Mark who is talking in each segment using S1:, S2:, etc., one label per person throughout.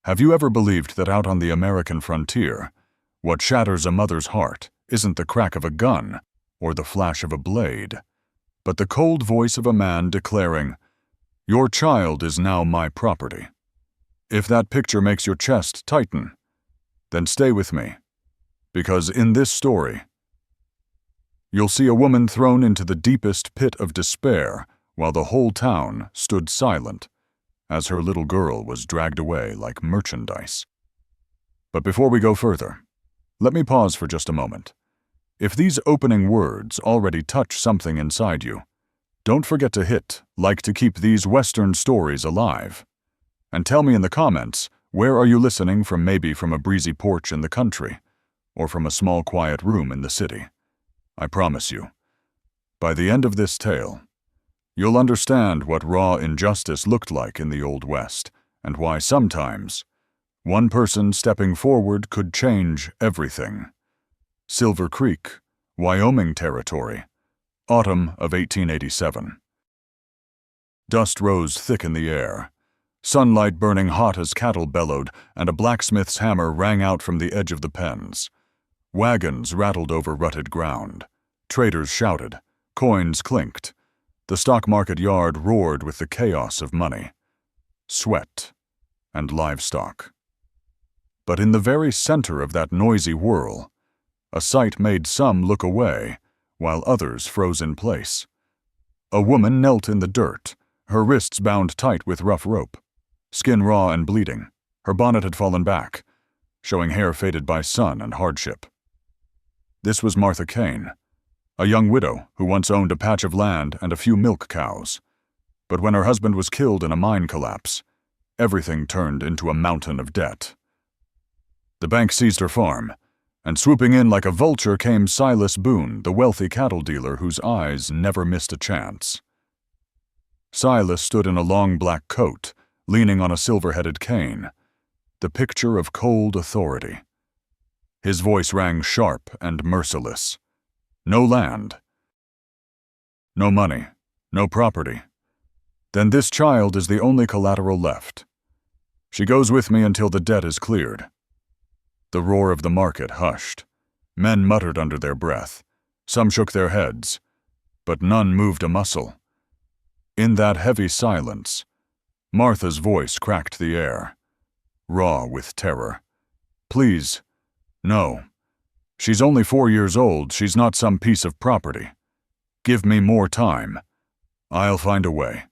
S1: Have you ever believed that out on the American frontier, what shatters a mother's heart isn't the crack of a gun or the flash of a blade, but the cold voice of a man declaring, "Your child is now my property"? If that picture makes your chest tighten, then stay with me, because in this story, you'll see a woman thrown into the deepest pit of despair while the whole town stood silent as her little girl was dragged away like merchandise. But before we go further, let me pause for just a moment. If these opening words already touch something inside you, don't forget to hit like to keep these Western stories alive. And tell me in the comments, where are you listening from? Maybe from a breezy porch in the country, or from a small quiet room in the city. I promise you, by the end of this tale, you'll understand what raw injustice looked like in the Old West, and why sometimes one person stepping forward could change everything. Silver Creek, Wyoming Territory, autumn of 1887. Dust rose thick in the air, sunlight burning hot as cattle bellowed, and a blacksmith's hammer rang out from the edge of the pens. Wagons rattled over rutted ground. Traders shouted. Coins clinked. The stock market yard roared with the chaos of money, sweat, and livestock. But in the very center of that noisy whirl, a sight made some look away, while others froze in place. A woman knelt in the dirt, her wrists bound tight with rough rope, skin raw and bleeding. Her bonnet had fallen back, showing hair faded by sun and hardship. This was Martha Kane, a young widow who once owned a patch of land and a few milk cows. But when her husband was killed in a mine collapse, everything turned into a mountain of debt. The bank seized her farm, and swooping in like a vulture came Silas Boone, the wealthy cattle dealer whose eyes never missed a chance. Silas stood in a long black coat, leaning on a silver-headed cane, the picture of cold authority. His voice rang sharp and merciless. No land, no money, no property. Then this child is the only collateral left. She goes with me until the debt is cleared. The roar of the market hushed. Men muttered under their breath. Some shook their heads, but none moved a muscle. In that heavy silence, Martha's voice cracked the air, raw with terror. "Please, no. She's only 4 years old. She's not some piece of property. Give me more time. I'll find a way."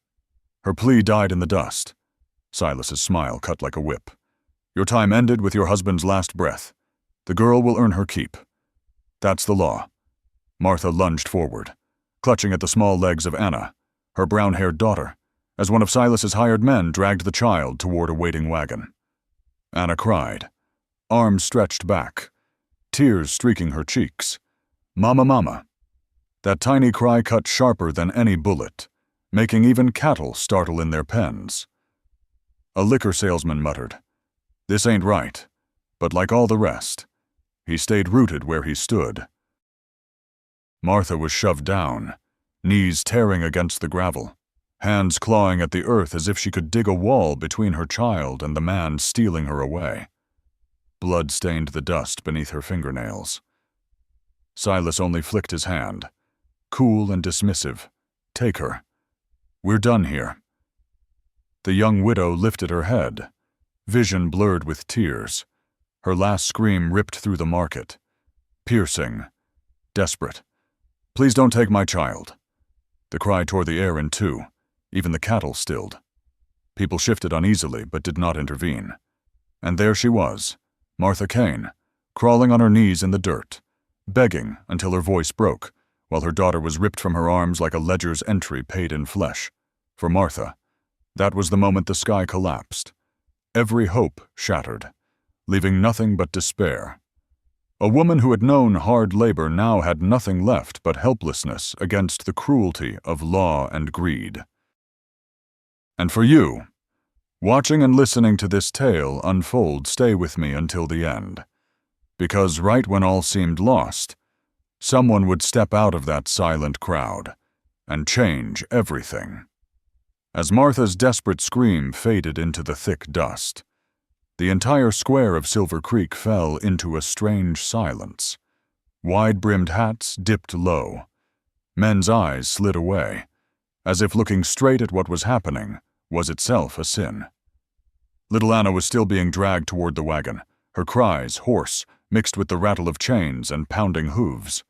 S1: Her plea died in the dust. Silas's smile cut like a whip. "Your time ended with your husband's last breath. The girl will earn her keep. That's the law." Martha lunged forward, clutching at the small legs of Anna, her brown-haired daughter, as one of Silas's hired men dragged the child toward a waiting wagon. Anna cried, arms stretched back, tears streaking her cheeks. "Mama, mama." That tiny cry cut sharper than any bullet, making even cattle startle in their pens. A liquor salesman muttered, "This ain't right," but like all the rest, he stayed rooted where he stood. Martha was shoved down, knees tearing against the gravel, hands clawing at the earth as if she could dig a wall between her child and the man stealing her away. Blood stained the dust beneath her fingernails. Silas only flicked his hand, cool and dismissive. "Take her. We're done here." The young widow lifted her head, vision blurred with tears. Her last scream ripped through the market, piercing, desperate. "Please don't take my child." The cry tore the air in two. Even the cattle stilled. People shifted uneasily but did not intervene. And there she was, Martha Kane, crawling on her knees in the dirt, begging until her voice broke, while her daughter was ripped from her arms like a ledger's entry paid in flesh. For Martha, that was the moment the sky collapsed. Every hope shattered, leaving nothing but despair. A woman who had known hard labor now had nothing left but helplessness against the cruelty of law and greed. And for you, watching and listening to this tale unfold, stay with me until the end. Because right when all seemed lost, someone would step out of that silent crowd and change everything. As Martha's desperate scream faded into the thick dust, The entire square of Silver Creek fell into a strange silence. Wide-brimmed hats dipped low. Men's eyes slid away, as if looking straight at what was happening was itself a sin. Little Anna was still being dragged toward the wagon, her cries hoarse, mixed with the rattle of chains and pounding hooves.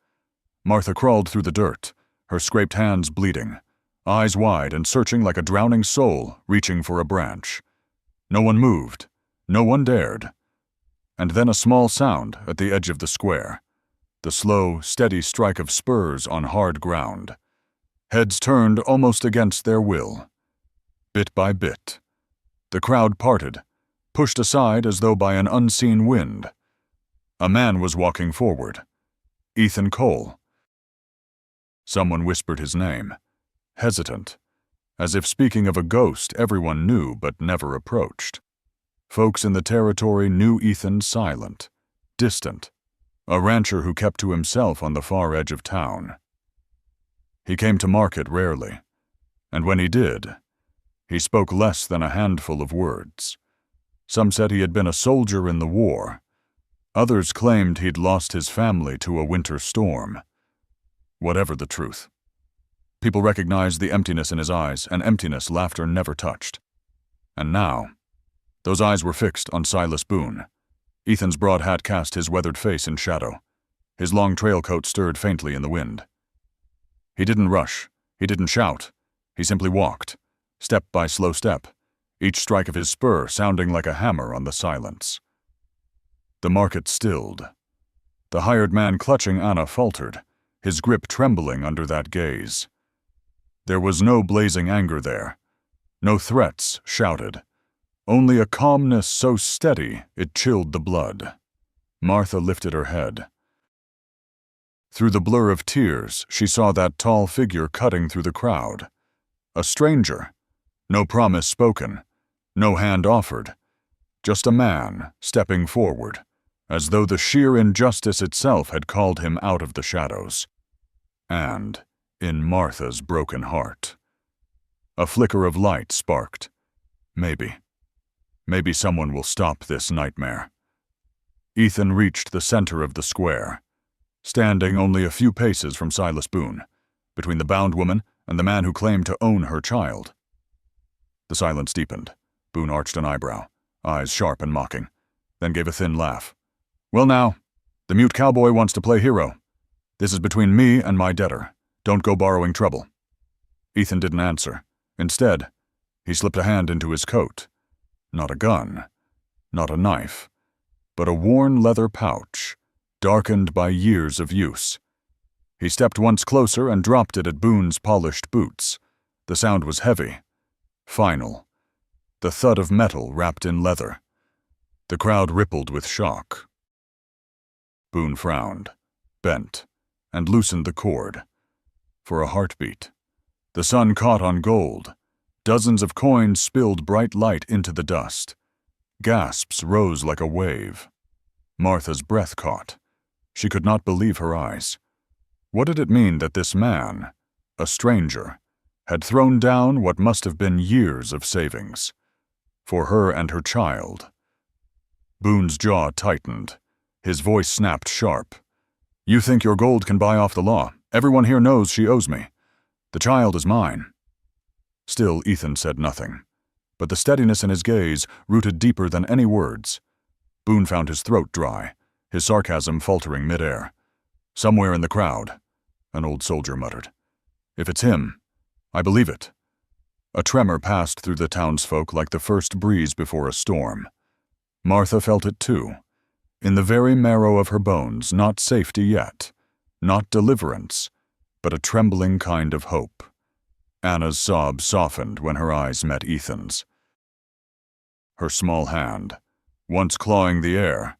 S1: Martha crawled through the dirt, her scraped hands bleeding, eyes wide and searching like a drowning soul reaching for a branch. No one moved. No one dared. And then a small sound at the edge of the square. The slow, steady strike of spurs on hard ground. Heads turned almost against their will. Bit by bit. The crowd parted, pushed aside as though by an unseen wind. A man was walking forward. Ethan Cole. Someone whispered his name, hesitant, as if speaking of a ghost everyone knew but never approached. Folks in the territory knew Ethan silent, distant, a rancher who kept to himself on the far edge of town. He came to market rarely, and when he did, he spoke less than a handful of words. Some said he had been a soldier in the war. Others claimed he'd lost his family to a winter storm. Whatever the truth. People recognized the emptiness in his eyes, an emptiness laughter never touched. And now, those eyes were fixed on Silas Boone. Ethan's broad hat cast his weathered face in shadow. His long trail coat stirred faintly in the wind. He didn't rush. He didn't shout. He simply walked, step by slow step, each strike of his spur sounding like a hammer on the silence. The market stilled. The hired man clutching Anna faltered, his grip trembling under that gaze. There was no blazing anger there, no threats shouted. Only a calmness so steady it chilled the blood. Martha lifted her head. Through the blur of tears, she saw that tall figure cutting through the crowd. A stranger. No promise spoken. No hand offered. Just a man stepping forward, as though the sheer injustice itself had called him out of the shadows. And, in Martha's broken heart, a flicker of light sparked. Maybe someone will stop this nightmare. Ethan reached the center of the square, standing only a few paces from Silas Boone, between the bound woman and the man who claimed to own her child. The silence deepened. Boone arched an eyebrow, eyes sharp and mocking, then gave a thin laugh. Well now, the mute cowboy wants to play hero. This is between me and my debtor. Don't go borrowing trouble. Ethan didn't answer. Instead, he slipped a hand into his coat. Not a gun, not a knife, but a worn leather pouch, darkened by years of use. He stepped once closer and dropped it at Boone's polished boots. The sound was heavy, final, the thud of metal wrapped in leather. The crowd rippled with shock. Boone frowned, bent, and loosened the cord. For a heartbeat. The sun caught on gold. Dozens of coins spilled bright light into the dust. Gasps rose like a wave. Martha's breath caught. She could not believe her eyes. What did it mean that this man, a stranger, had thrown down what must have been years of savings? For her and her child. Boone's jaw tightened. His voice snapped sharp. You think your gold can buy off the law. Everyone here knows she owes me. The child is mine. Still, Ethan said nothing, but the steadiness in his gaze rooted deeper than any words. Boone found his throat dry, his sarcasm faltering midair. Somewhere in the crowd, an old soldier muttered. If it's him, I believe it. A tremor passed through the townsfolk like the first breeze before a storm. Martha felt it too. In the very marrow of her bones, not safety yet, not deliverance, but a trembling kind of hope. Anna's sobs softened when her eyes met Ethan's. Her small hand, once clawing the air,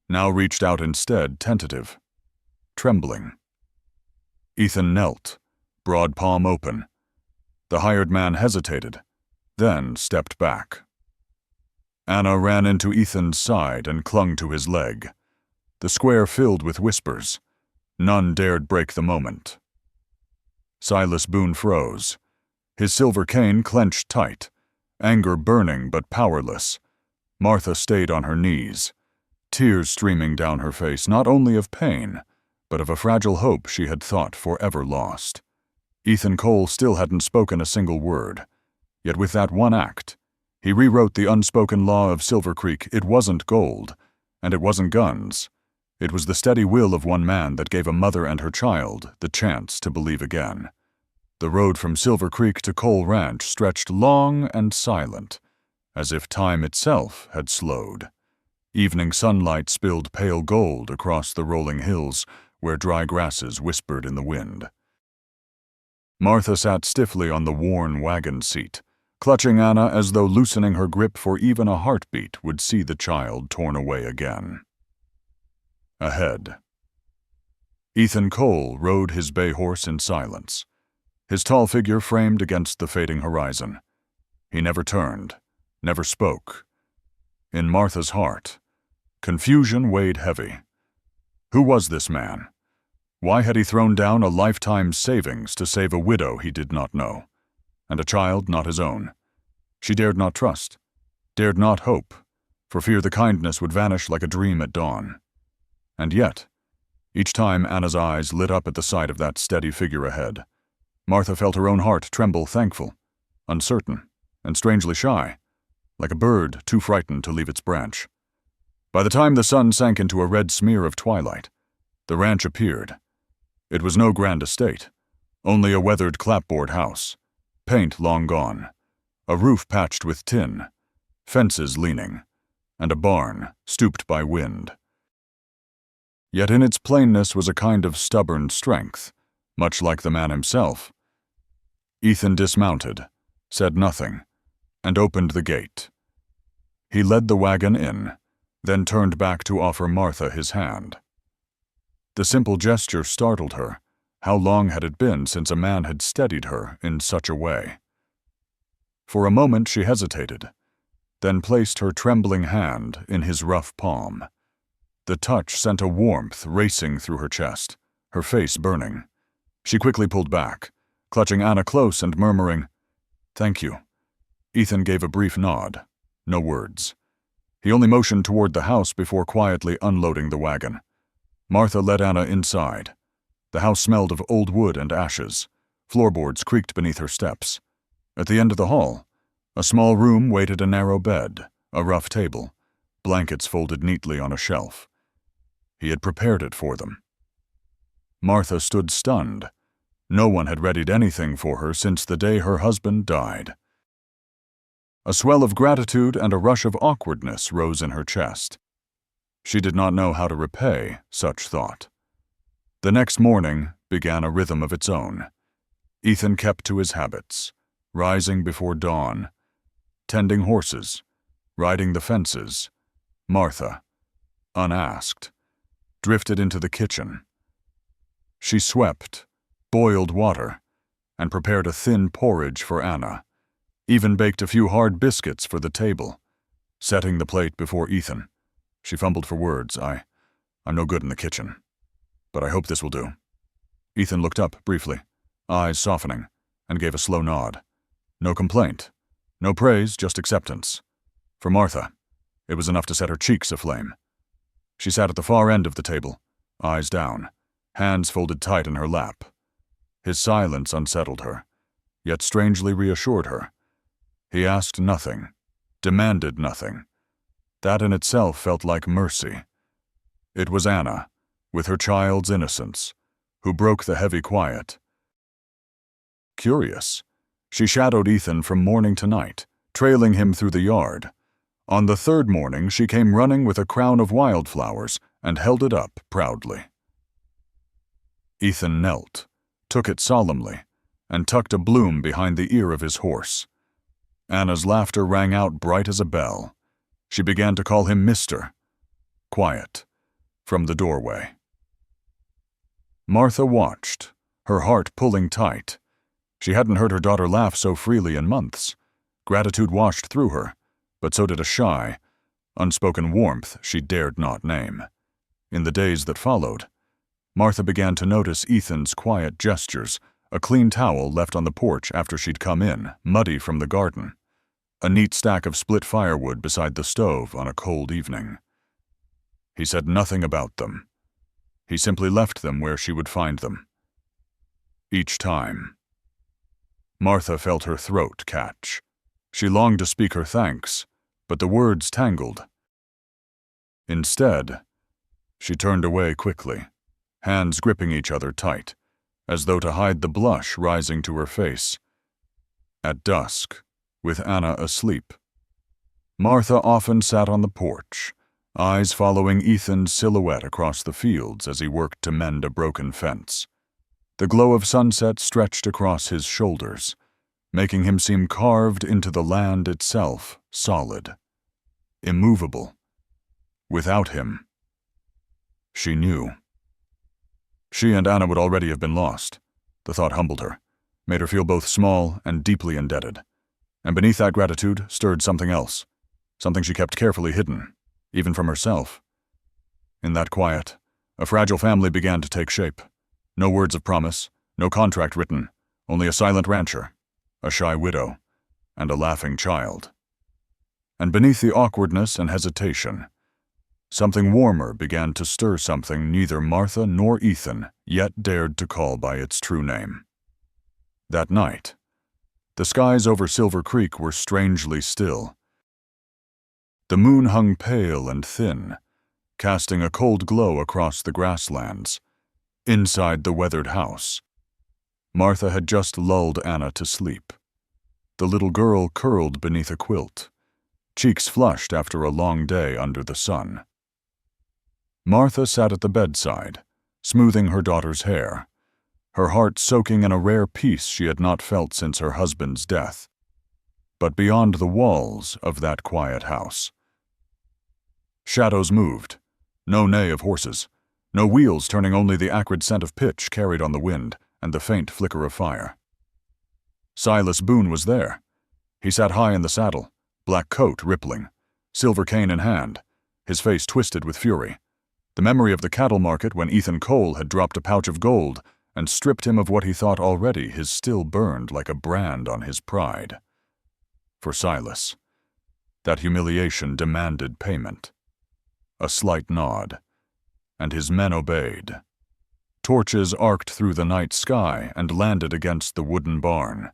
S1: now reached out instead, tentative, trembling. Ethan knelt, broad palm open. The hired man hesitated, then stepped back. Anna ran into Ethan's side and clung to his leg. The square filled with whispers. None dared break the moment. Silas Boone froze, his silver cane clenched tight, anger burning but powerless. Martha stayed on her knees, tears streaming down her face, not only of pain, but of a fragile hope she had thought forever lost. Ethan Cole still hadn't spoken a single word, yet with that one act, he rewrote the unspoken law of Silver Creek. It wasn't gold, and it wasn't guns. It was the steady will of one man that gave a mother and her child the chance to believe again. The road from Silver Creek to Cole Ranch stretched long and silent, as if time itself had slowed. Evening sunlight spilled pale gold across the rolling hills where dry grasses whispered in the wind. Martha sat stiffly on the worn wagon seat, clutching Anna as though loosening her grip for even a heartbeat would see the child torn away again. Ahead. Ethan Cole rode his bay horse in silence, his tall figure framed against the fading horizon. He never turned, never spoke. In Martha's heart, confusion weighed heavy. Who was this man? Why had he thrown down a lifetime's savings to save a widow he did not know, and a child not his own? She dared not trust, dared not hope, for fear the kindness would vanish like a dream at dawn. And yet, each time Anna's eyes lit up at the sight of that steady figure ahead, Martha felt her own heart tremble, thankful, uncertain, and strangely shy, like a bird too frightened to leave its branch. By the time the sun sank into a red smear of twilight, the ranch appeared. It was no grand estate, only a weathered clapboard house, paint long gone, a roof patched with tin, fences leaning, and a barn stooped by wind. Yet in its plainness was a kind of stubborn strength, much like the man himself. Ethan dismounted, said nothing, and opened the gate. He led the wagon in, then turned back to offer Martha his hand. The simple gesture startled her. How long had it been since a man had steadied her in such a way? For a moment she hesitated, then placed her trembling hand in his rough palm. The touch sent a warmth racing through her chest, her face burning. She quickly pulled back, clutching Anna close and murmuring, "Thank you." Ethan gave a brief nod, no words. He only motioned toward the house before quietly unloading the wagon. Martha led Anna inside. The house smelled of old wood and ashes. Floorboards creaked beneath her steps. At the end of the hall, a small room waited a narrow bed, a rough table, blankets folded neatly on a shelf. He had prepared it for them. Martha stood stunned. No one had readied anything for her since the day her husband died. A swell of gratitude and a rush of awkwardness rose in her chest. She did not know how to repay such thought. The next morning began a rhythm of its own. Ethan kept to his habits, rising before dawn, tending horses, riding the fences. Martha, unasked, drifted into the kitchen. She swept, boiled water, and prepared a thin porridge for Anna, even baked a few hard biscuits for the table. Setting the plate before Ethan, she fumbled for words. I'm no good in the kitchen, but I hope this will do." Ethan looked up briefly, eyes softening, and gave a slow nod. No complaint, no praise, just acceptance. For Martha, it was enough to set her cheeks aflame. She sat at the far end of the table, eyes down, hands folded tight in her lap. His silence unsettled her, yet strangely reassured her. He asked nothing, demanded nothing. That in itself felt like mercy. It was Anna, with her child's innocence, who broke the heavy quiet. Curious, she shadowed Ethan from morning to night, trailing him through the yard. On the third morning, she came running with a crown of wildflowers and held it up proudly. Ethan knelt, took it solemnly, and tucked a bloom behind the ear of his horse. Anna's laughter rang out bright as a bell. She began to call him Mr. Quiet, from the doorway. Martha watched, her heart pulling tight. She hadn't heard her daughter laugh so freely in months. Gratitude washed through her, but so did a shy, unspoken warmth she dared not name. In the days that followed, Martha began to notice Ethan's quiet gestures, a clean towel left on the porch after she'd come in, muddy from the garden, a neat stack of split firewood beside the stove on a cold evening. He said nothing about them. He simply left them where she would find them. Each time. Martha felt her throat catch. She longed to speak her thanks, but the words tangled. Instead, she turned away quickly, hands gripping each other tight, as though to hide the blush rising to her face. At dusk, with Anna asleep, Martha often sat on the porch, eyes following Ethan's silhouette across the fields as he worked to mend a broken fence. The glow of sunset stretched across his shoulders, making him seem carved into the land itself, solid, immovable. Without him, she knew. She and Anna would already have been lost. The thought humbled her, made her feel both small and deeply indebted. And beneath that gratitude stirred something else, something she kept carefully hidden, even from herself. In that quiet, a fragile family began to take shape. No words of promise, no contract written, only a silent rancher, a shy widow, and a laughing child. And beneath the awkwardness and hesitation, something warmer began to stir, something neither Martha nor Ethan yet dared to call by its true name. That night, the skies over Silver Creek were strangely still. The moon hung pale and thin, casting a cold glow across the grasslands. Inside the weathered house, Martha had just lulled Anna to sleep. The little girl curled beneath a quilt, cheeks flushed after a long day under the sun. Martha sat at the bedside, smoothing her daughter's hair, her heart soaking in a rare peace she had not felt since her husband's death. But beyond the walls of that quiet house, shadows moved, no neigh of horses, no wheels turning, only the acrid scent of pitch carried on the wind and the faint flicker of fire. Silas Boone was there. He sat high in the saddle, black coat rippling, silver cane in hand, his face twisted with fury. The memory of the cattle market when Ethan Cole had dropped a pouch of gold and stripped him of what he thought already his still burned like a brand on his pride. For Silas, that humiliation demanded payment. A slight nod, and his men obeyed. Torches arced through the night sky and landed against the wooden barn.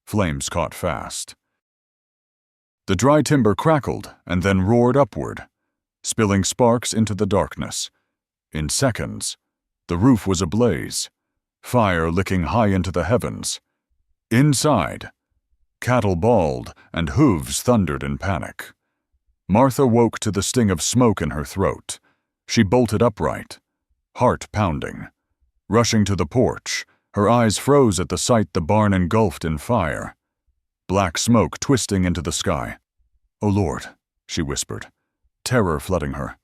S1: Flames caught fast. The dry timber crackled and then roared upward, spilling sparks into the darkness. In seconds, the roof was ablaze, fire licking high into the heavens. Inside, cattle bawled and hooves thundered in panic. Martha woke to the sting of smoke in her throat. She bolted upright, heart pounding. Rushing to the porch, her eyes froze at the sight the barn engulfed in fire. Black smoke twisting into the sky. "Oh Lord," she whispered, terror flooding her.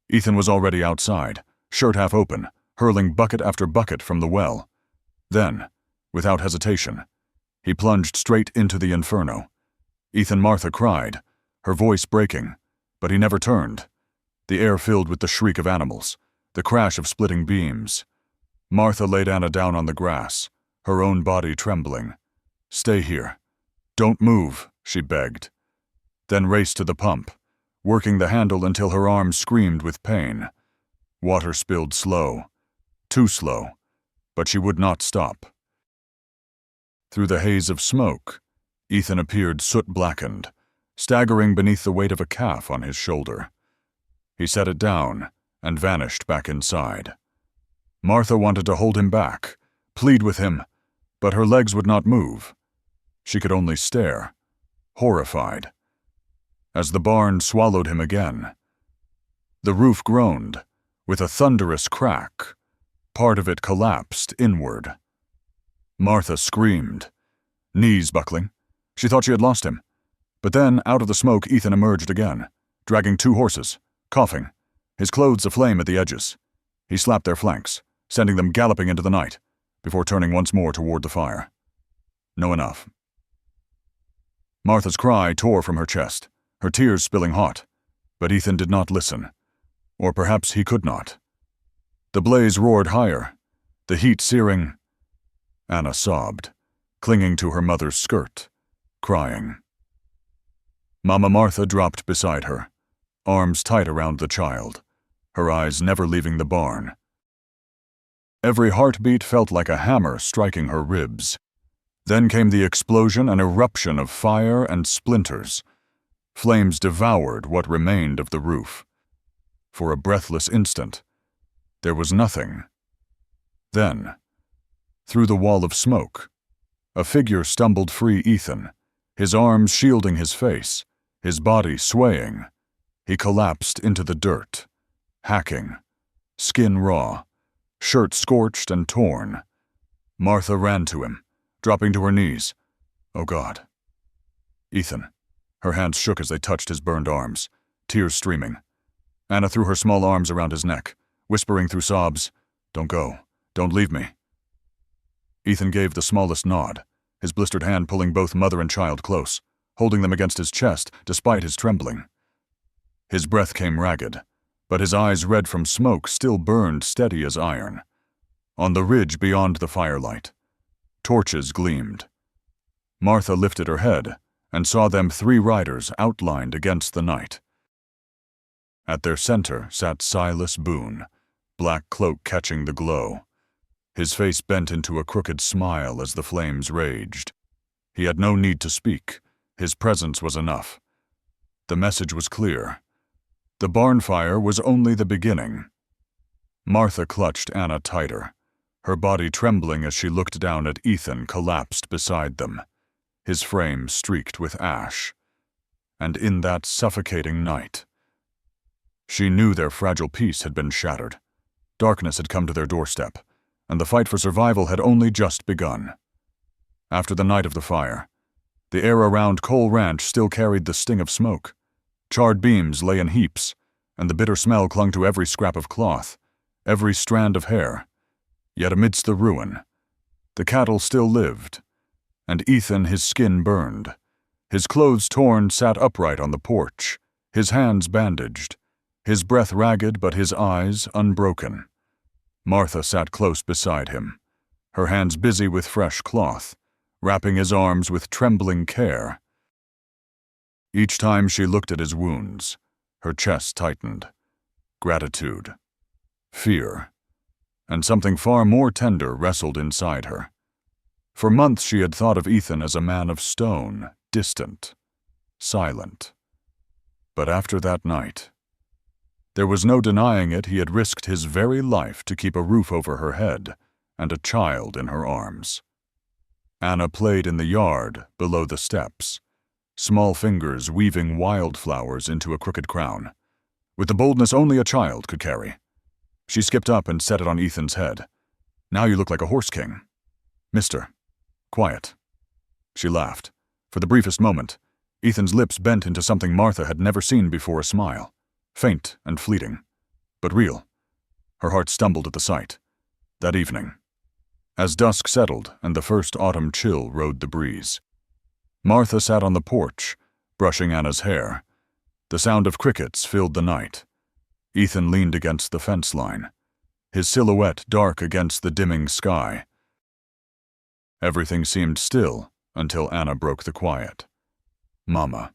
S1: Ethan was already outside, shirt half open, hurling bucket after bucket from the well. Then, without hesitation, he plunged straight into the inferno. Martha cried, her voice breaking, but he never turned. The air filled with the shriek of animals, the crash of splitting beams. Martha laid Anna down on the grass, her own body trembling. "Stay here. Don't move," she begged. Then raced to the pump, working the handle until her arm screamed with pain. Water spilled slow, too slow, but she would not stop. Through the haze of smoke, Ethan appeared soot-blackened, staggering beneath the weight of a calf on his shoulder. He set it down and vanished back inside. Martha wanted to hold him back, plead with him, but her legs would not move. She could only stare, horrified. As the barn swallowed him again, the roof groaned, with a thunderous crack. Part of it collapsed inward. Martha screamed, knees buckling. She thought she had lost him. But then, out of the smoke, Ethan emerged again, dragging 2 horses, coughing, his clothes aflame at the edges. He slapped their flanks, sending them galloping into the night, before turning once more toward the fire. No enough. Martha's cry tore from her chest, her tears spilling hot, but Ethan did not listen. Or perhaps he could not. The blaze roared higher, the heat searing. Anna sobbed, clinging to her mother's skirt, crying. Mama Martha dropped beside her, arms tight around the child, her eyes never leaving the barn. Every heartbeat felt like a hammer striking her ribs. Then came the explosion, an eruption of fire and splinters. Flames devoured what remained of the roof. For a breathless instant, there was nothing. Then, through the wall of smoke, a figure stumbled free Ethan, his arms shielding his face, his body swaying. He collapsed into the dirt, hacking, skin raw, shirt scorched and torn. Martha ran to him, dropping to her knees. Oh God. Ethan. Her hands shook as they touched his burned arms, tears streaming. Anna threw her small arms around his neck, whispering through sobs, "Don't go. Don't leave me." Ethan gave the smallest nod, his blistered hand pulling both mother and child close, holding them against his chest despite his trembling. His breath came ragged, but his eyes red from smoke still burned steady as iron. On the ridge beyond the firelight, torches gleamed. Martha lifted her head and saw them 3 riders outlined against the night. At their center sat Silas Boone, black cloak catching the glow. His face bent into a crooked smile as the flames raged. He had no need to speak. His presence was enough. The message was clear. The barn fire was only the beginning. Martha clutched Anna tighter, her body trembling as she looked down at Ethan collapsed beside them, his frame streaked with ash. And in that suffocating night, she knew their fragile peace had been shattered. Darkness had come to their doorstep, and the fight for survival had only just begun. After the night of the fire, the air around Cole Ranch still carried the sting of smoke. Charred beams lay in heaps, and the bitter smell clung to every scrap of cloth, every strand of hair. Yet amidst the ruin, the cattle still lived, and Ethan, his skin burned. His clothes torn, sat upright on the porch, his hands bandaged, his breath ragged but his eyes unbroken. Martha sat close beside him, her hands busy with fresh cloth, wrapping his arms with trembling care. Each time she looked at his wounds, her chest tightened. Gratitude, fear, and something far more tender wrestled inside her. For months she had thought of Ethan as a man of stone, distant, silent. But after that night, there was no denying it, he had risked his very life to keep a roof over her head and a child in her arms. Anna played in the yard below the steps, small fingers weaving wildflowers into a crooked crown, with the boldness only a child could carry. She skipped up and set it on Ethan's head. "Now you look like a horse king. Mister, quiet." She laughed. For the briefest moment, Ethan's lips bent into something Martha had never seen before, a smile. Faint and fleeting, but real. Her heart stumbled at the sight. That evening, as dusk settled and the first autumn chill rode the breeze, Martha sat on the porch, brushing Anna's hair. The sound of crickets filled the night. Ethan leaned against the fence line, his silhouette dark against the dimming sky. Everything seemed still until Anna broke the quiet. "Mama,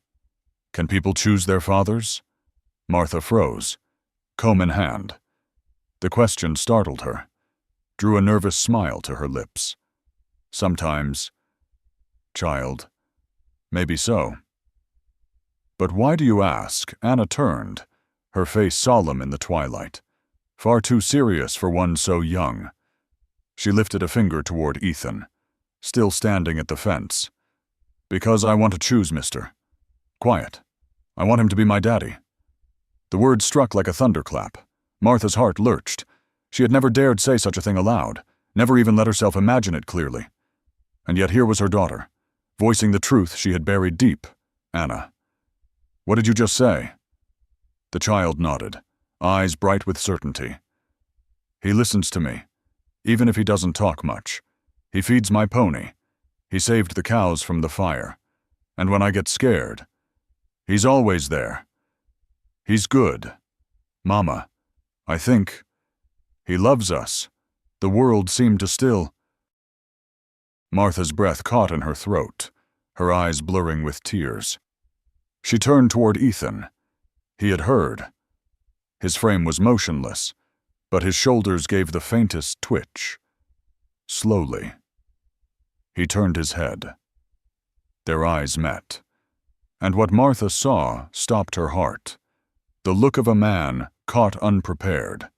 S1: can people choose their fathers?" Martha froze, comb in hand. The question startled her, drew a nervous smile to her lips. "Sometimes, child, maybe so." "But why do you ask?" Anna turned, her face solemn in the twilight, far too serious for one so young. She lifted a finger toward Ethan, still standing at the fence. "Because I want to choose, mister. Quiet. I want him to be my daddy." The word struck like a thunderclap. Martha's heart lurched. She had never dared say such a thing aloud, never even let herself imagine it clearly. And yet here was her daughter, voicing the truth she had buried deep. "Anna, what did you just say?" The child nodded, eyes bright with certainty. "He listens to me, even if he doesn't talk much. He feeds my pony. He saved the cows from the fire. And when I get scared, he's always there. He's good. Mama, I think he loves us." The world seemed to still. Martha's breath caught in her throat, her eyes blurring with tears. She turned toward Ethan. He had heard. His frame was motionless, but his shoulders gave the faintest twitch. Slowly, he turned his head. Their eyes met, and what Martha saw stopped her heart. The look of a man caught unprepared.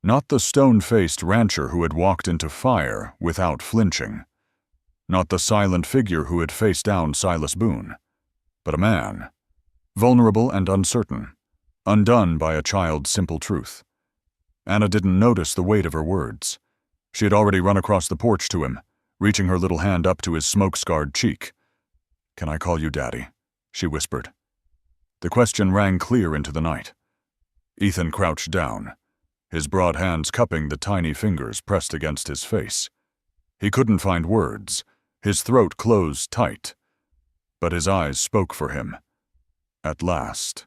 S1: Not the stone-faced rancher who had walked into fire without flinching. Not the silent figure who had faced down Silas Boone, but a man, vulnerable and uncertain, undone by a child's simple truth. Anna didn't notice the weight of her words. She had already run across the porch to him, reaching her little hand up to his smoke-scarred cheek. "Can I call you Daddy?" she whispered. The question rang clear into the night. Ethan crouched down, his broad hands cupping the tiny fingers pressed against his face. He couldn't find words, his throat closed tight, but his eyes spoke for him. At last,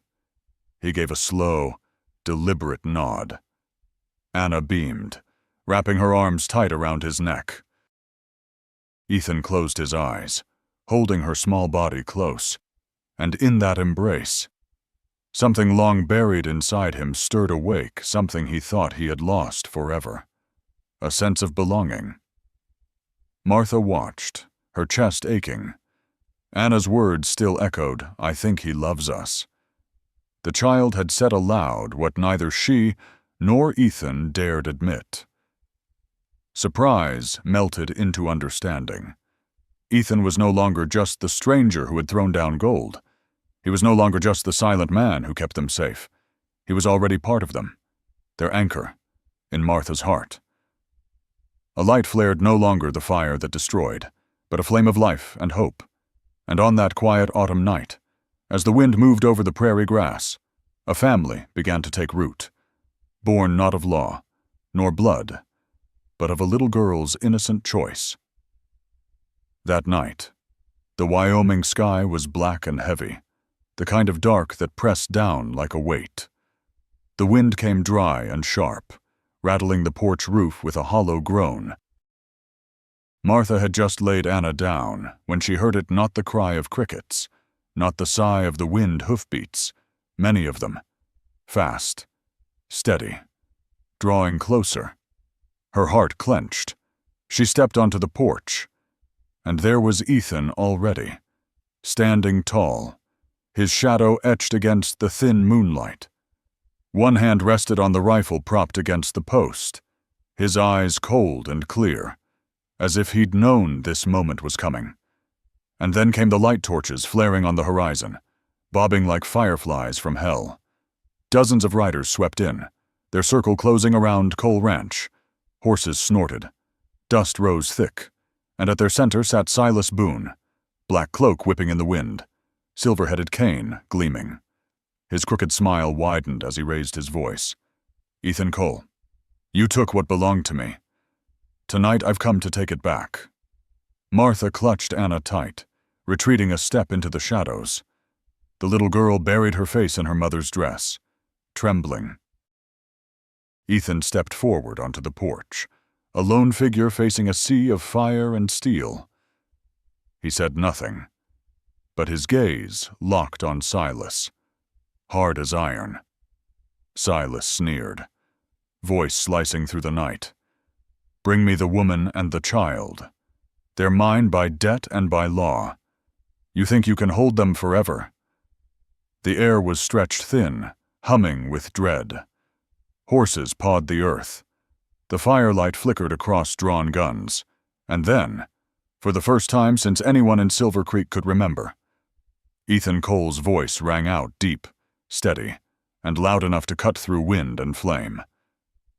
S1: he gave a slow, deliberate nod. Anna beamed, wrapping her arms tight around his neck. Ethan closed his eyes, holding her small body close, and in that embrace, something long buried inside him stirred awake, something he thought he had lost forever. A sense of belonging. Martha watched, her chest aching. Anna's words still echoed, "I think he loves us." The child had said aloud what neither she nor Ethan dared admit. Surprise melted into understanding. Ethan was no longer just the stranger who had thrown down gold. He was no longer just the silent man who kept them safe. He was already part of them, their anchor, in Martha's heart. A light flared, no longer the fire that destroyed, but a flame of life and hope. And on that quiet autumn night, as the wind moved over the prairie grass, a family began to take root, born not of law, nor blood, but of a little girl's innocent choice. That night, the Wyoming sky was black and heavy, the kind of dark that pressed down like a weight. The wind came dry and sharp, rattling the porch roof with a hollow groan. Martha had just laid Anna down when she heard it, not the cry of crickets, not the sigh of the wind hoofbeats, many of them, fast, steady, drawing closer. Her heart clenched. She stepped onto the porch, and there was Ethan already, standing tall, his shadow etched against the thin moonlight. One hand rested on the rifle propped against the post, his eyes cold and clear, as if he'd known this moment was coming. And then came the light torches flaring on the horizon, bobbing like fireflies from hell. Dozens of riders swept in, their circle closing around Cole Ranch. Horses snorted. Dust rose thick, and at their center sat Silas Boone, black cloak whipping in the wind, silver-headed cane gleaming. His crooked smile widened as he raised his voice. "Ethan Cole, you took what belonged to me. Tonight I've come to take it back." Martha clutched Anna tight, retreating a step into the shadows. The little girl buried her face in her mother's dress, trembling. Ethan stepped forward onto the porch, a lone figure facing a sea of fire and steel. He said nothing, but his gaze locked on Silas, hard as iron. Silas sneered, voice slicing through the night. "Bring me the woman and the child. They're mine by debt and by law. You think you can hold them forever?" The air was stretched thin, humming with dread. Horses pawed the earth. The firelight flickered across drawn guns. And then, for the first time since anyone in Silver Creek could remember, Ethan Cole's voice rang out deep, steady, and loud enough to cut through wind and flame.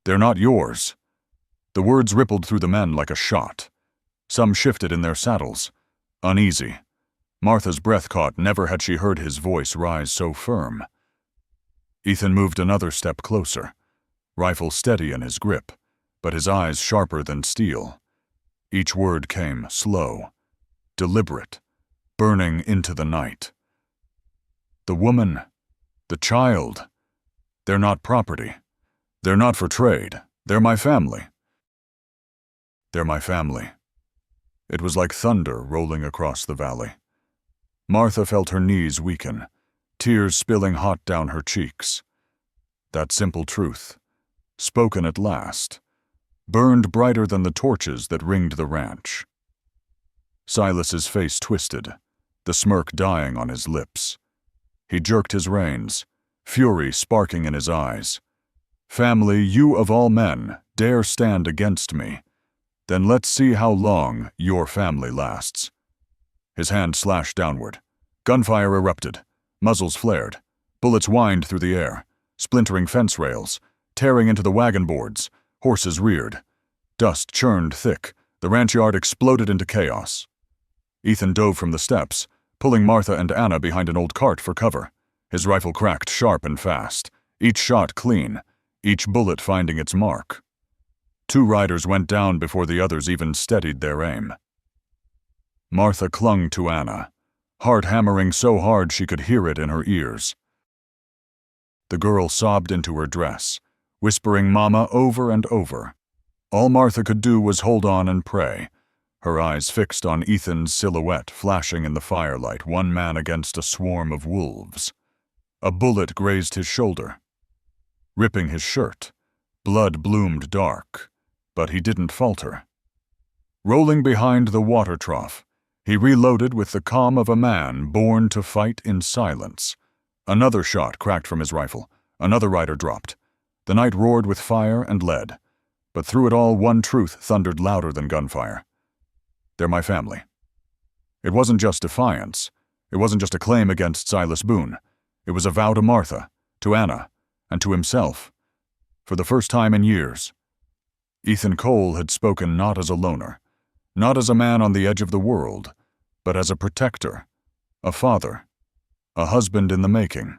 S1: "They're not yours." The words rippled through the men like a shot. Some shifted in their saddles, uneasy. Martha's breath caught. Never had she heard his voice rise so firm. Ethan moved another step closer, rifle steady in his grip, but his eyes sharper than steel. Each word came slow, deliberate, burning into the night. "The woman, the child, they're not property. They're not for trade. They're my family. They're my family." It was like thunder rolling across the valley. Martha felt her knees weaken, tears spilling hot down her cheeks. That simple truth, spoken at last, burned brighter than the torches that ringed the ranch. Silas's face twisted, the smirk dying on his lips. He jerked his reins, fury sparking in his eyes. "Family, you of all men, dare stand against me. Then let's see how long your family lasts." His hand slashed downward. Gunfire erupted. Muzzles flared. Bullets whined through the air, splintering fence rails, tearing into the wagon boards. Horses reared. Dust churned thick. The ranch yard exploded into chaos. Ethan dove from the steps, pulling Martha and Anna behind an old cart for cover. His rifle cracked sharp and fast, each shot clean, each bullet finding its mark. 2 riders went down before the others even steadied their aim. Martha clung to Anna, heart hammering so hard she could hear it in her ears. The girl sobbed into her dress, whispering "Mama" over and over. All Martha could do was hold on and pray, her eyes fixed on Ethan's silhouette flashing in the firelight, one man against a swarm of wolves. A bullet grazed his shoulder, ripping his shirt. Blood bloomed dark, but he didn't falter. Rolling behind the water trough, he reloaded with the calm of a man born to fight in silence. Another shot cracked from his rifle. Another rider dropped. The night roared with fire and lead, but through it all one truth thundered louder than gunfire. They're my family. It wasn't just defiance. It wasn't just a claim against Silas Boone. It was a vow to Martha, to Anna, and to himself. For the first time in years, Ethan Cole had spoken not as a loner, not as a man on the edge of the world, but as a protector, a father, a husband in the making.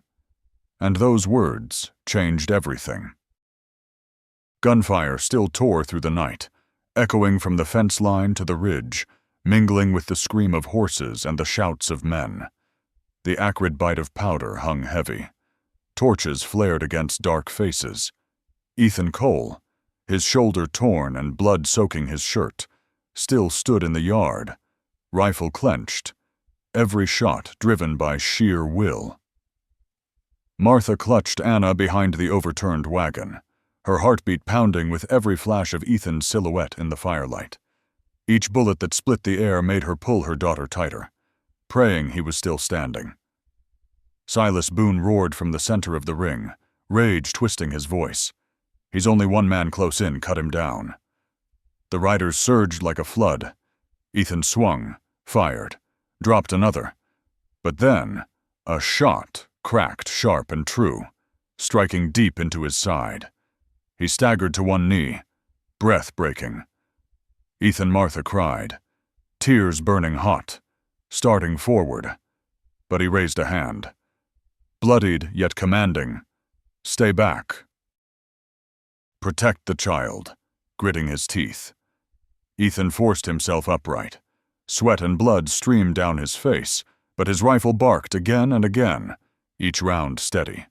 S1: And those words changed everything. Gunfire still tore through the night, echoing from the fence line to the ridge, mingling with the scream of horses and the shouts of men. The acrid bite of powder hung heavy. Torches flared against dark faces. Ethan Cole, his shoulder torn and blood soaking his shirt, still stood in the yard, rifle clenched, every shot driven by sheer will. Martha clutched Anna behind the overturned wagon, her heartbeat pounding with every flash of Ethan's silhouette in the firelight. Each bullet that split the air made her pull her daughter tighter, praying he was still standing. Silas Boone roared from the center of the ring, rage twisting his voice. He's only one man close in, cut him down. The riders surged like a flood. Ethan swung, fired, dropped another. But then, a shot cracked sharp and true, striking deep into his side. He staggered to one knee, breath breaking. Ethan Martha cried, tears burning hot, starting forward. But he raised a hand. Bloodied yet commanding, "Stay back. Protect the child," gritting his teeth. Ethan forced himself upright. Sweat and blood streamed down his face, but his rifle barked again and again, each round steady,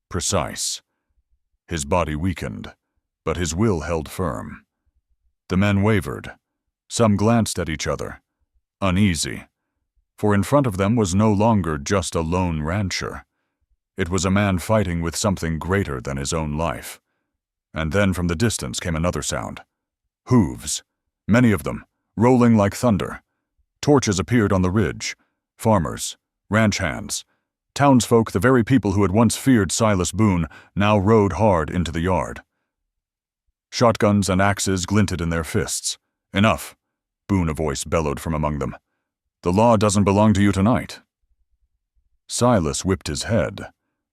S1: precise. His body weakened, but his will held firm. The men wavered. Some glanced at each other, uneasy, for in front of them was no longer just a lone rancher. It was a man fighting with something greater than his own life. And then from the distance came another sound. Hooves, many of them, rolling like thunder. Torches appeared on the ridge. Farmers, ranch hands, townsfolk, the very people who had once feared Silas Boone, now rode hard into the yard. Shotguns and axes glinted in their fists. "Enough," Boone, a voice bellowed from among them. "The law doesn't belong to you tonight." Silas whipped his head,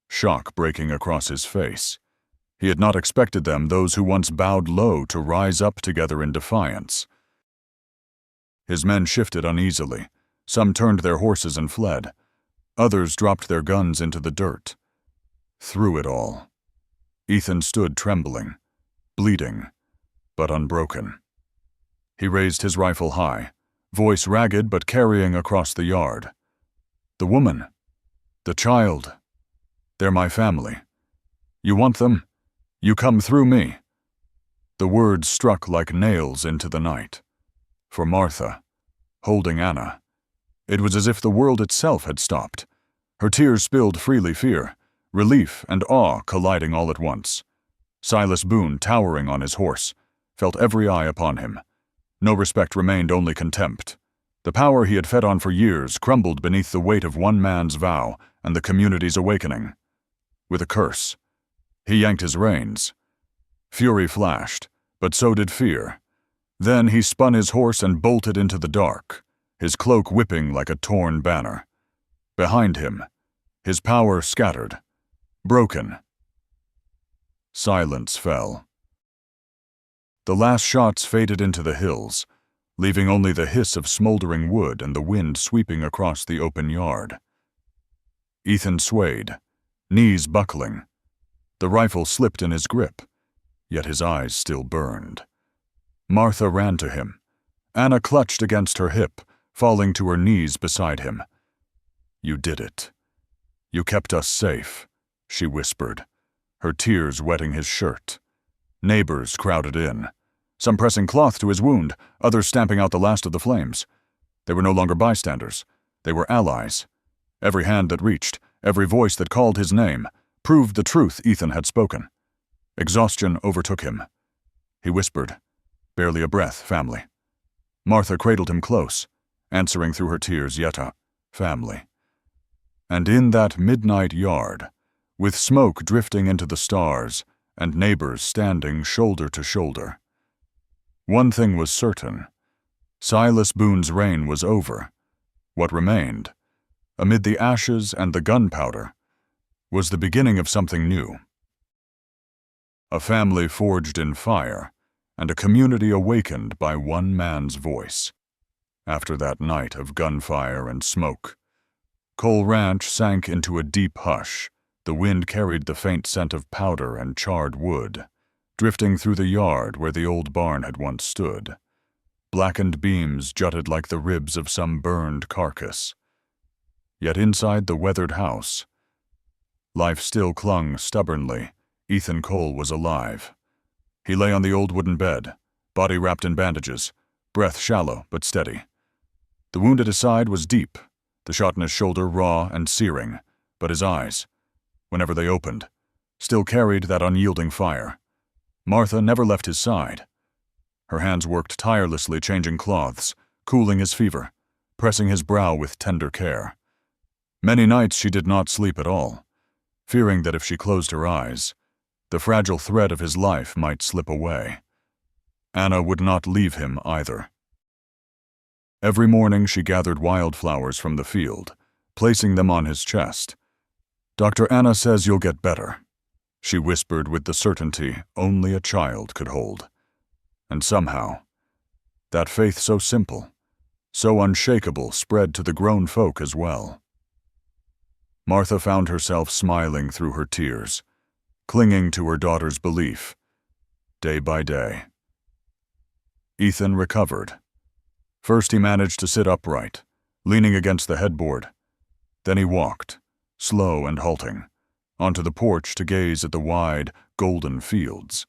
S1: shock breaking across his face. He had not expected them, those who once bowed low, to rise up together in defiance. His men shifted uneasily. Some turned their horses and fled. Others dropped their guns into the dirt. Through it all, Ethan stood trembling, bleeding, but unbroken. He raised his rifle high, voice ragged but carrying across the yard. "The woman, the child, they're my family. You want them? You come through me." The words struck like nails into the night. For Martha, holding Anna, it was as if the world itself had stopped. Her tears spilled freely, fear, relief, and awe colliding all at once. Silas Boone, towering on his horse, felt every eye upon him. No respect remained, only contempt. The power he had fed on for years crumbled beneath the weight of one man's vow and the community's awakening. With a curse, he yanked his reins. Fury flashed, but so did fear. Then he spun his horse and bolted into the dark, his cloak whipping like a torn banner. Behind him, his power scattered, broken. Silence fell. The last shots faded into the hills, leaving only the hiss of smoldering wood and the wind sweeping across the open yard. Ethan swayed, knees buckling. The rifle slipped in his grip, yet his eyes still burned. Martha ran to him. Anna clutched against her hip, falling to her knees beside him. "You did it. You kept us safe," she whispered, her tears wetting his shirt. Neighbors crowded in, some pressing cloth to his wound, others stamping out the last of the flames. They were no longer bystanders. They were allies. Every hand that reached, every voice that called his name, proved the truth Ethan had spoken. Exhaustion overtook him. He whispered, "Barely a breath, family." Martha cradled him close, answering through her tears, "Yetta, family." And in that midnight yard, with smoke drifting into the stars and neighbors standing shoulder to shoulder, one thing was certain. Silas Boone's reign was over. What remained, amid the ashes and the gunpowder, was the beginning of something new. A family forged in fire, and a community awakened by one man's voice. After that night of gunfire and smoke, Cole Ranch sank into a deep hush. The wind carried the faint scent of powder and charred wood, drifting through the yard where the old barn had once stood. Blackened beams jutted like the ribs of some burned carcass. Yet inside the weathered house, life still clung stubbornly. Ethan Cole was alive. He lay on the old wooden bed, body wrapped in bandages, breath shallow but steady. The wound at his side was deep, the shot in his shoulder raw and searing, but his eyes, whenever they opened, still carried that unyielding fire. Martha never left his side. Her hands worked tirelessly changing cloths, cooling his fever, pressing his brow with tender care. Many nights she did not sleep at all, fearing that if she closed her eyes, the fragile thread of his life might slip away. Anna would not leave him either. Every morning she gathered wildflowers from the field, placing them on his chest. "Dr. Anna says you'll get better," she whispered with the certainty only a child could hold. And somehow, that faith so simple, so unshakable, spread to the grown folk as well. Martha found herself smiling through her tears, clinging to her daughter's belief, day by day. Ethan recovered. First he managed to sit upright, leaning against the headboard. Then he walked, slow and halting, onto the porch to gaze at the wide, golden fields.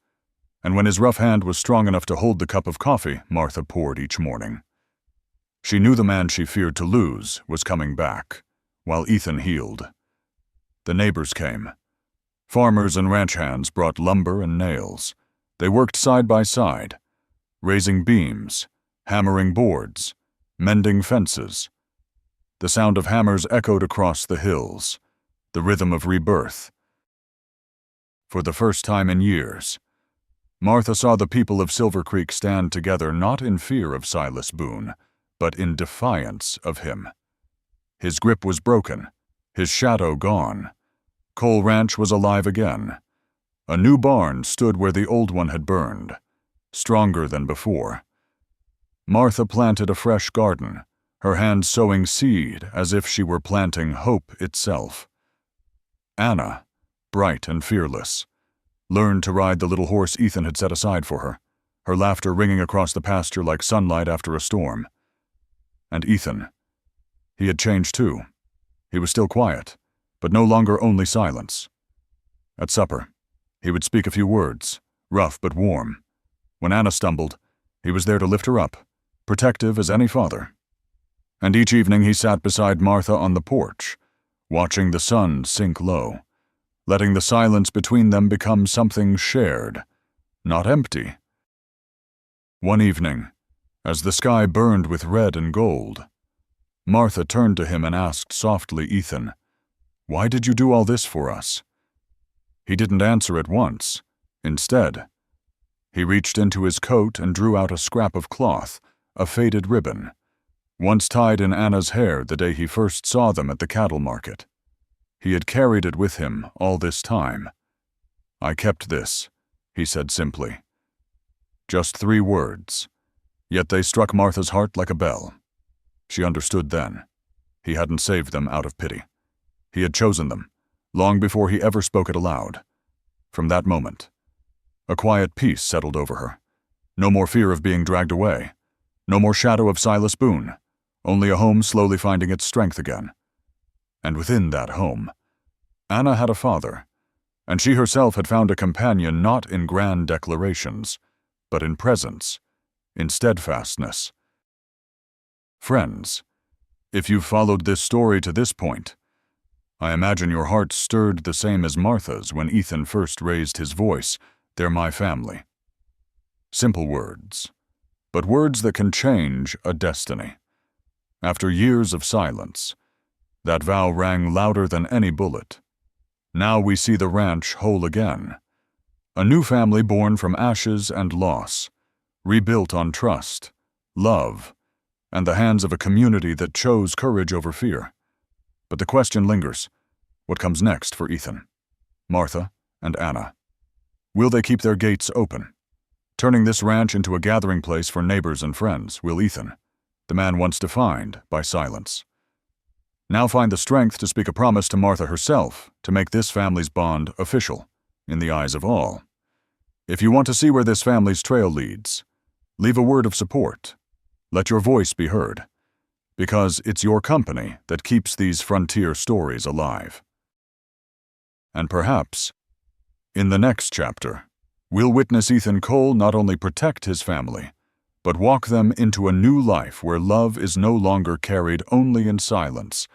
S1: And when his rough hand was strong enough to hold the cup of coffee Martha poured each morning, she knew the man she feared to lose was coming back, while Ethan healed. The neighbors came. Farmers and ranch hands brought lumber and nails. They worked side by side, raising beams, hammering boards, mending fences. The sound of hammers echoed across the hills, the rhythm of rebirth. For the first time in years, Martha saw the people of Silver Creek stand together not in fear of Silas Boone, but in defiance of him. His grip was broken, his shadow gone. Cole Ranch was alive again. A new barn stood where the old one had burned, stronger than before. Martha planted a fresh garden, her hands sowing seed as if she were planting hope itself. Anna, bright and fearless, learned to ride the little horse Ethan had set aside for her, her laughter ringing across the pasture like sunlight after a storm. And Ethan, he had changed too. He was still quiet, but no longer only silence. At supper, he would speak a few words, rough but warm. When Anna stumbled, he was there to lift her up, protective as any father. And each evening he sat beside Martha on the porch, watching the sun sink low, letting the silence between them become something shared, not empty. One evening, as the sky burned with red and gold, Martha turned to him and asked softly, "Ethan, why did you do all this for us?" He didn't answer at once. Instead, he reached into his coat and drew out a scrap of cloth, a faded ribbon, once tied in Anna's hair the day he first saw them at the cattle market. He had carried it with him all this time. "I kept this," he said simply. Just 3 words, yet they struck Martha's heart like a bell. She understood then. He hadn't saved them out of pity. He had chosen them, long before he ever spoke it aloud. From that moment, a quiet peace settled over her. No more fear of being dragged away. No more shadow of Silas Boone. Only a home slowly finding its strength again. And within that home, Anna had a father, and she herself had found a companion not in grand declarations, but in presence, in steadfastness. Friends, if you've followed this story to this point, I imagine your heart stirred the same as Martha's when Ethan first raised his voice, "They're my family." Simple words, but words that can change a destiny. After years of silence, that vow rang louder than any bullet. Now we see the ranch whole again. A new family born from ashes and loss, rebuilt on trust, love, and the hands of a community that chose courage over fear. But the question lingers, what comes next for Ethan, Martha, and Anna? Will they keep their gates open, turning this ranch into a gathering place for neighbors and friends? Will Ethan, the man once defined by silence, now find the strength to speak a promise to Martha herself to make this family's bond official in the eyes of all? If you want to see where this family's trail leads, leave a word of support. Let your voice be heard, because it's your company that keeps these frontier stories alive. And perhaps, in the next chapter, we'll witness Ethan Cole not only protect his family, but walk them into a new life where love is no longer carried only in silence,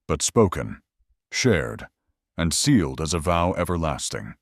S1: but spoken, shared, and sealed as a vow everlasting.